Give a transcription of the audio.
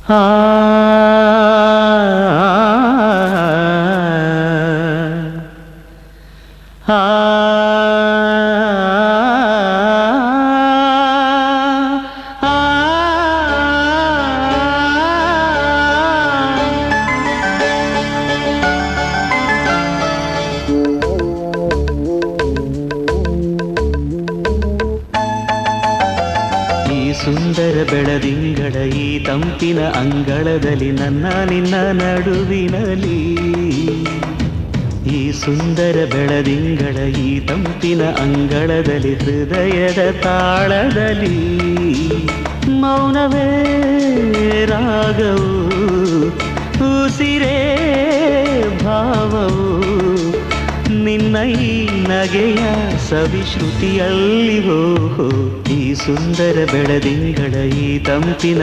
ಆ ಸುಂದರ ಬೆಳದಿಂಗಳ ಈ ತಂಪಿನ ಅಂಗಳದಲ್ಲಿ ನನ್ನ ನಿನ್ನ ನಡುವಿನಲ್ಲಿ ಈ ಸುಂದರ ಬೆಳದಿಂಗಳ ಈ ತಂಪಿನ ಅಂಗಳದಲ್ಲಿ ಹೃದಯದ ತಾಳದಲ್ಲಿ ಮೌನವೇ ರಾಗವು ಉಸಿರೇ ಭಾವವು ನಿನ್ನ ಈ ನಗೆಯ ಸವಿಶ್ರುತಿಯಲ್ಲಿ ಈ ಸುಂದರ ಬೆಳದಿಂಗಳ ಈ ತಂಪಿನ